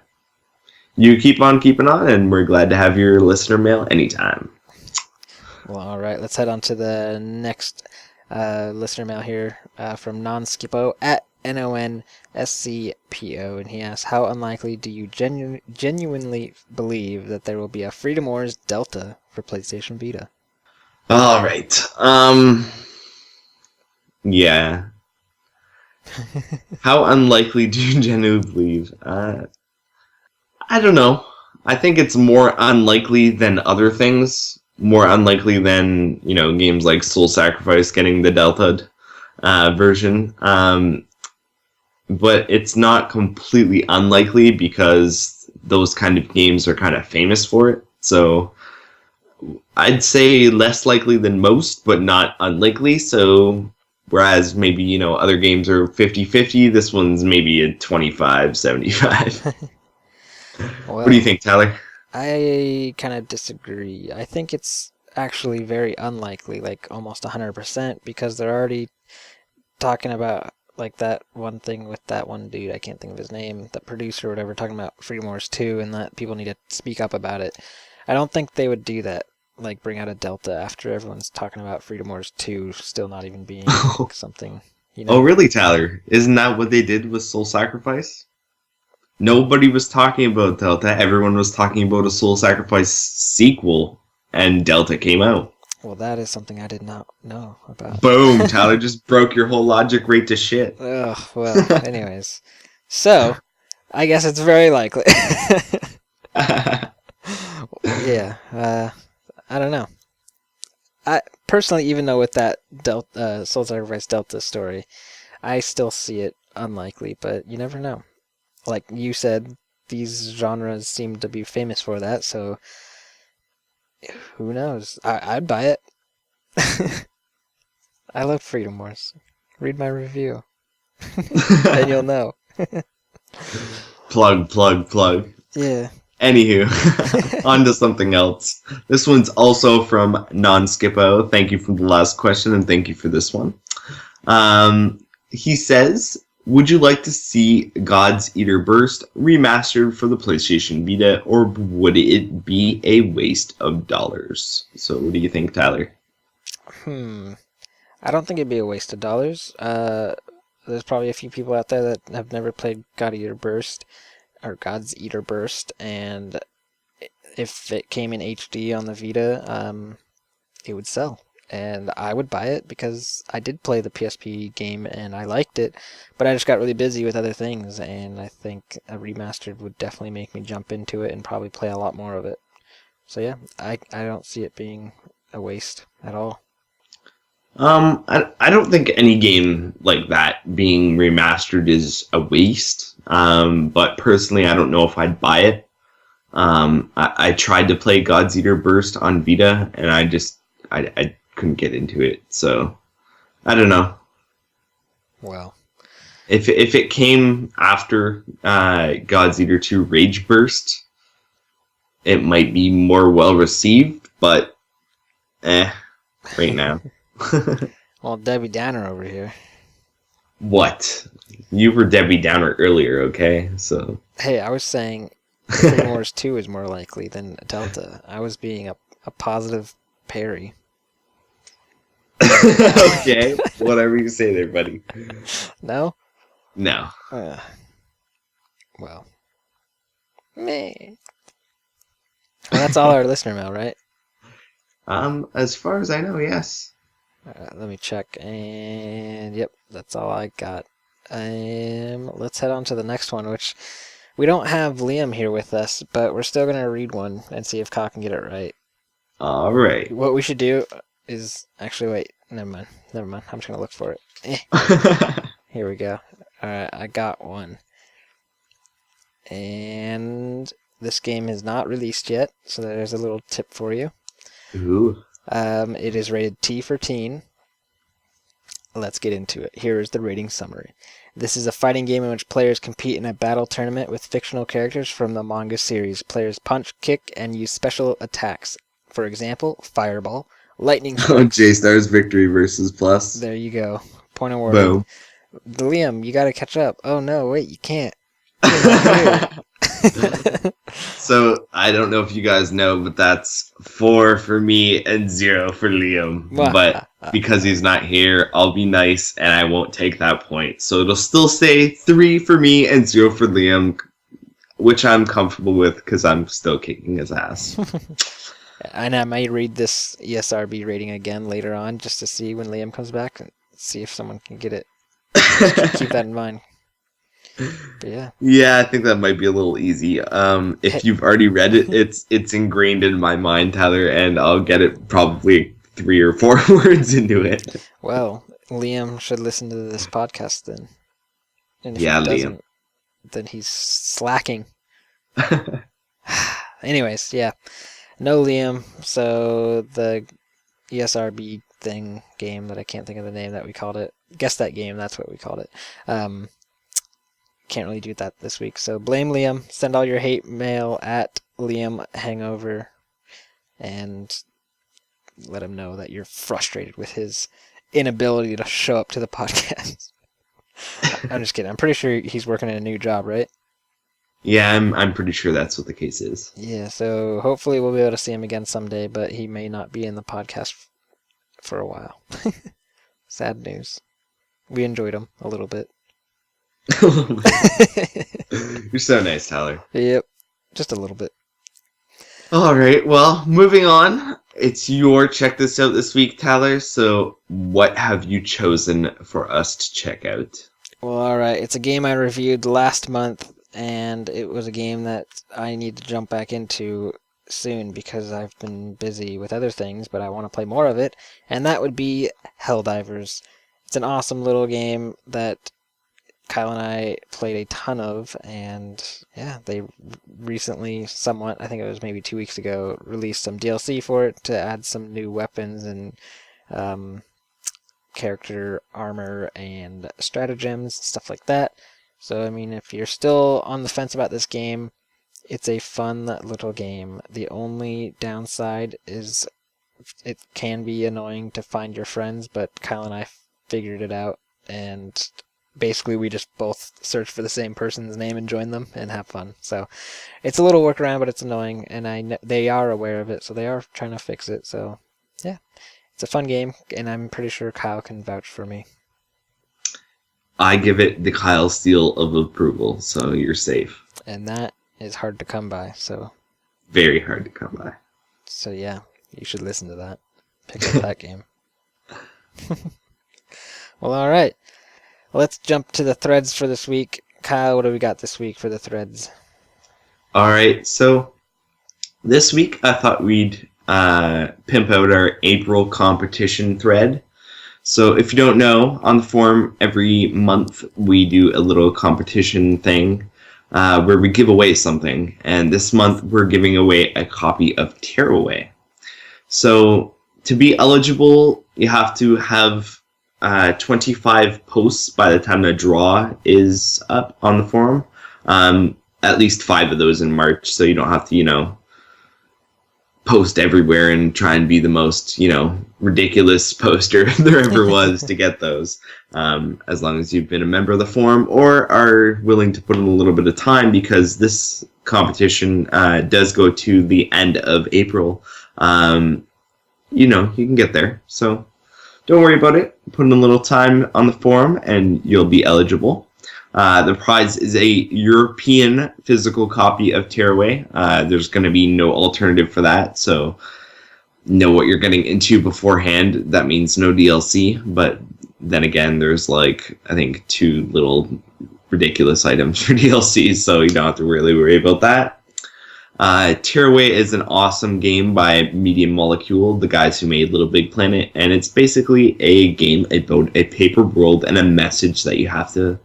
B: you keep on keeping on, and we're glad to have your listener mail anytime.
A: Well, all right, let's head on to the next listener mail here from Nonskippo at NONSCPO, and he asks, "How unlikely do you genuinely believe that there will be a Freedom Wars Delta for PlayStation Vita?"
B: All right. Yeah. How unlikely do you genuinely believe? I don't know. I think it's more unlikely than other things. More unlikely than, games like Soul Sacrifice getting the Delta version. But it's not completely unlikely because those kind of games are kind of famous for it. So I'd say less likely than most, but not unlikely. So whereas maybe, other games are 50-50, this one's maybe a 25-75.
A: Well,
B: what do you think, Tyler?
A: I kind of disagree. I think it's actually very unlikely, like almost 100%, because they're already talking about like that one thing with that one dude, I can't think of his name, the producer or whatever, talking about Freedom Wars 2 and that people need to speak up about it. I don't think they would do that, like bring out a Delta after everyone's talking about Freedom Wars 2 still not even being like something,
B: Oh, really, Tyler? Isn't that what they did with Soul Sacrifice? Nobody was talking about Delta. Everyone was talking about a Soul Sacrifice sequel, and Delta came out.
A: Well, that is something I did not know about.
B: Boom! Tyler just broke your whole logic right to shit.
A: Ugh, well, anyways. So, I guess it's very likely. Yeah, I don't know. I personally, even though with that Soul Sacrifice Delta story, I still see it unlikely, but you never know. Like you said, these genres seem to be famous for that, so who knows? I'd buy it. I love Freedom Wars. Read my review. Then you'll know.
B: Plug.
A: Yeah.
B: Anywho, on to something else. This one's also from Non-Skippo. Thank you for the last question, and thank you for this one. He says, would you like to see God's Eater Burst remastered for the PlayStation Vita, or would it be a waste of dollars? So what do you think, Tyler?
A: I don't think it'd be a waste of dollars. There's probably a few people out there that have never played God Eater Burst, or God's Eater Burst, and if it came in HD on the Vita, it would sell. And I would buy it because I did play the PSP game and I liked it, but I just got really busy with other things, and I think a remastered would definitely make me jump into it and probably play a lot more of it. So yeah, I don't see it being a waste at all.
B: I don't think any game like that being remastered is a waste. But personally, I don't know if I'd buy it. I tried to play God's Eater Burst on Vita, and I couldn't get into it. So I don't know.
A: Well,
B: if it came after God's Eater 2 Rage Burst, it might be more well received. But right now.
A: Well, Debbie Downer over here.
B: What? You were Debbie Downer earlier, okay? So.
A: Hey, I was saying Freedom Wars 2 is more likely than Delta. I was being a positive parry.
B: Okay, whatever you say there, buddy.
A: No?
B: No.
A: Well. Me. Well, that's all our listener mail, right?
B: As far as I know, yes.
A: Let me check, and yep, that's all I got. Let's head on to the next one, which we don't have Liam here with us, but we're still gonna read one and see if Kyle can get it right.
B: All right.
A: What we should do is actually wait. Never mind. I'm just gonna look for it. Here we go. All right, I got one, and this game is not released yet, so there's a little tip for you.
B: Ooh.
A: It is rated T for teen. Let's get into it. Here is the rating summary. This is a fighting game in which players compete in a battle tournament with fictional characters from the manga series. Players punch, kick, and use special attacks. For example, Fireball, Lightning Strikes.
B: J-Star's Victory versus Plus.
A: There you go. Point awarded.
B: Boom.
A: Liam, you gotta catch up. Oh no, wait, you can't.
B: So, I don't know if you guys know, but that's 4 for me and 0 for Liam. But because he's not here, I'll be nice and I won't take that point. So it'll still say 3 for me and 0 for Liam, which I'm comfortable with because I'm still kicking his ass.
A: And I might read this ESRB rating again later on just to see when Liam comes back and see if someone can get it. Just keep that in mind. But yeah.
B: Yeah, I think that might be a little easy. If you've already read it, it's ingrained in my mind, Tyler, and I'll get it probably 3 or 4 words into it.
A: Well, Liam should listen to this podcast then. And if
B: yeah,
A: he doesn't,
B: Liam.
A: then he's slacking. Anyways, yeah. No Liam, so the ESRB game that I can't think of the name that we called it. Guess that game, that's what we called it. Can't really do that this week. So blame Liam. Send all your hate mail at Liam Hangover and let him know that you're frustrated with his inability to show up to the podcast. I'm just kidding. I'm pretty sure he's working in a new job, right?
B: Yeah, I'm pretty sure that's what the case is.
A: Yeah, so hopefully we'll be able to see him again someday, but he may not be in the podcast for a while. Sad news. We enjoyed him a little bit.
B: You're so nice, Tyler.
A: Yep, just a little bit.
B: All right, well, moving on. It's your check this out this week, Tyler. So what have you chosen for us to check out?
A: Well, all right. It's a game I reviewed last month, and it was a game that I need to jump back into soon because I've been busy with other things, but I want to play more of it, and that would be Helldivers. It's an awesome little game that Kyle and I played a ton of, and yeah, they recently, somewhat, I think it was maybe 2 weeks ago, released some DLC for it to add some new weapons and character armor and stratagems, stuff like that. So, I mean, if you're still on the fence about this game, it's a fun little game. The only downside is it can be annoying to find your friends, but Kyle and I figured it out, and basically we just both search for the same person's name and join them and have fun. So it's a little workaround, but it's annoying, and I know they are aware of it, so they are trying to fix it. So yeah, it's a fun game, and I'm pretty sure Kyle can vouch for me.
B: I give it the Kyle seal of approval, so you're safe.
A: And that is hard to come by, so
B: Very hard to come by.
A: so yeah, you should listen to that. Pick up that game. Well, all right. Let's jump to the threads for this week. Kyle, what do we got this week for the threads?
B: All right, so this week I thought we'd pimp out our April competition thread. So if you don't know, on the forum every month we do a little competition thing where we give away something. And this month we're giving away a copy of Tearaway. So to be eligible, you have to have 25 posts by the time the draw is up on the forum. At least 5 of those in March, so you don't have to, post everywhere and try and be the most, ridiculous poster there ever was to get those. As long as you've been a member of the forum or are willing to put in a little bit of time, because this competition does go to the end of April. You can get there. So don't worry about it. Put in a little time on the forum and you'll be eligible. The prize is a European physical copy of Tearaway. There's going to be no alternative for that, so know what you're getting into beforehand. That means no DLC, but then again, there's I think 2 little ridiculous items for DLC, so you don't have to really worry about that. Tearaway is an awesome game by Medium Molecule, the guys who made Little Big Planet, and it's basically a game about a paper world and a message that you have to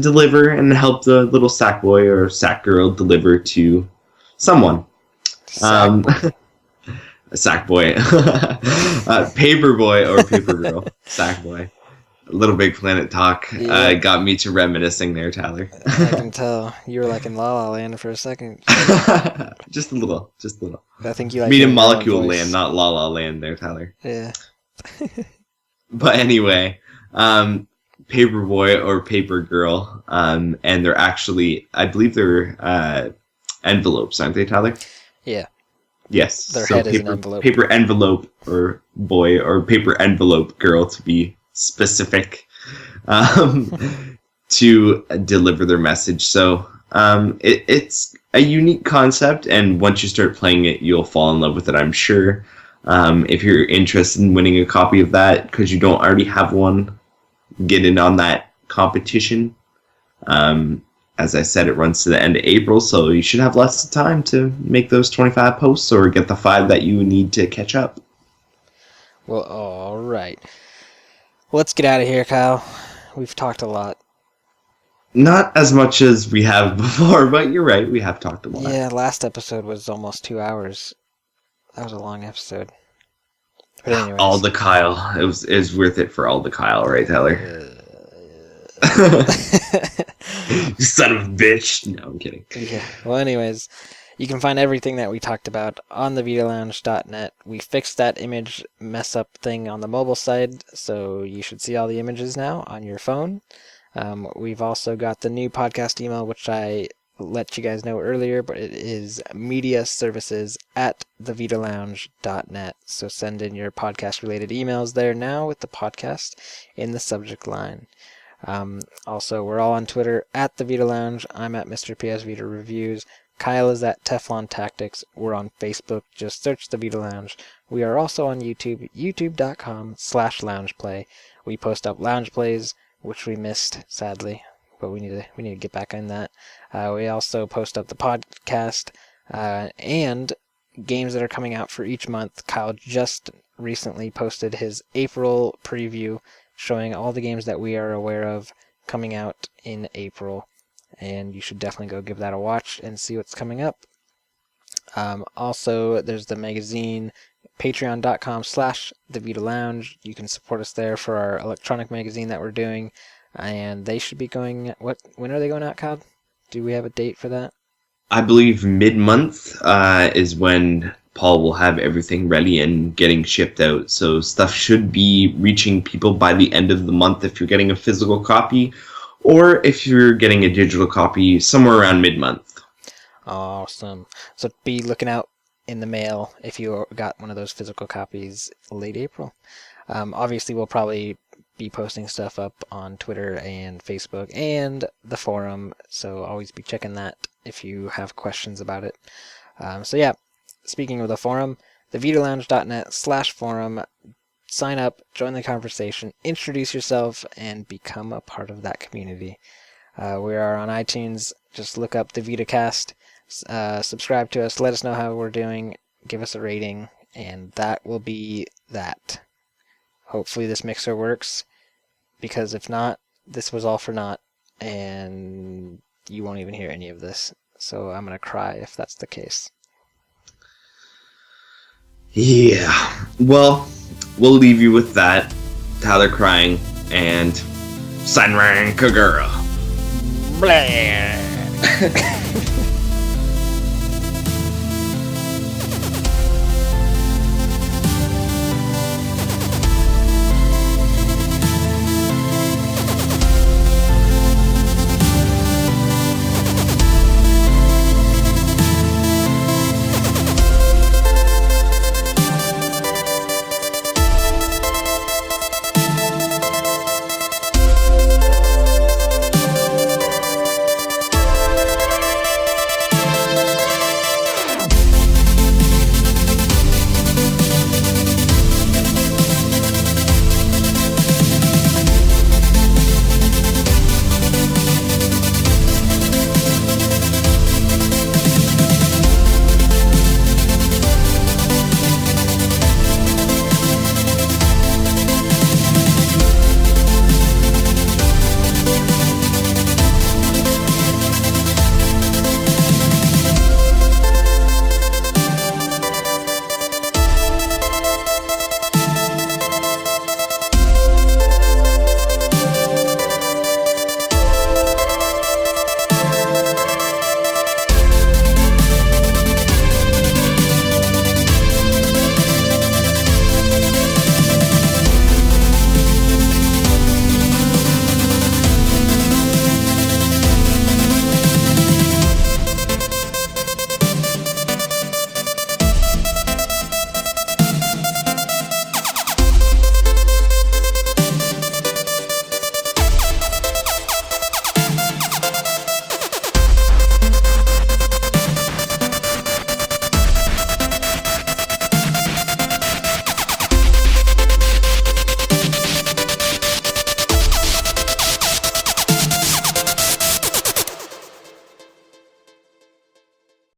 B: deliver and help the little sack boy or sack girl deliver to someone. A sack boy. Paper boy or paper girl. Sack boy. Little Big Planet talk got me to reminiscing there, Tyler.
A: I can tell. You were like in La La Land for a second.
B: Just a little.
A: I think you like
B: Medium Molecule Land, not La La Land there, Tyler.
A: Yeah.
B: But anyway, Paper Boy or Paper Girl, and they're actually, I believe they're envelopes, aren't they, Tyler?
A: Yeah.
B: Yes.
A: Their head is an envelope.
B: Paper envelope or boy or paper envelope girl, to be specific, to deliver their message. So it's a unique concept, and once you start playing it, you'll fall in love with it, I'm sure. If you're interested in winning a copy of that, because you don't already have one, get in on that competition. As I said, it runs to the end of April, so you should have lots of time to make those 25 posts or get the 5 that you need to catch up.
A: Well, all right. Let's get out of here, Kyle. We've talked a lot.
B: Not as much as we have before, but you're right, we have talked a lot.
A: Yeah, last episode was almost 2 hours. That was a long episode. But anyways.
B: All the Kyle. It was worth it for all the Kyle, right, Tyler? You son of a bitch. No, I'm kidding.
A: Yeah. Well, anyways, you can find everything that we talked about on the VitaLounge.net. We fixed that image mess up thing on the mobile side, so you should see all the images now on your phone. We've also got the new podcast email, which I let you guys know earlier, but it is mediaservices@thevitalounge.net. So send in your podcast-related emails there now with the podcast in the subject line. Also, we're all on Twitter at the Vita Lounge. I'm at Mr. PSVita Reviews. Kyle is at Teflon Tactics. We're on Facebook. Just search the Vita Lounge. We are also on YouTube, youtube.com/loungeplay. We post up lounge plays, which we missed, sadly, but we need to get back in that. We also post up the podcast and games that are coming out for each month. Kyle just recently posted his April preview showing all the games that we are aware of coming out in April, and you should definitely go give that a watch and see what's coming up. Also, there's the magazine, patreon.com/the Vita Lounge. You can support us there for our electronic magazine that we're doing, and they should be going, when are they going out, Kyle? Do we have a date for that?
B: I believe mid-month is when Paul will have everything ready and getting shipped out. So stuff should be reaching people by the end of the month if you're getting a physical copy, or if you're getting a digital copy somewhere around mid-month.
A: Awesome. So be looking out in the mail if you got one of those physical copies late April. Obviously, we'll probably be posting stuff up on Twitter and Facebook and the forum, so always be checking that if you have questions about it. So yeah, speaking of the forum, thevitalounge.net/forum. Sign up, join the conversation, introduce yourself, and become a part of that community. We are on iTunes. Just look up the Vita Cast, subscribe to us, let us know how we're doing, give us a rating, and that will be that. Hopefully this mixer works, because if not, this was all for naught, and you won't even hear any of this. So I'm going to cry if that's the case.
B: Yeah. Well, we'll leave you with that. Tyler crying and Sanran Kagura.
A: Blah.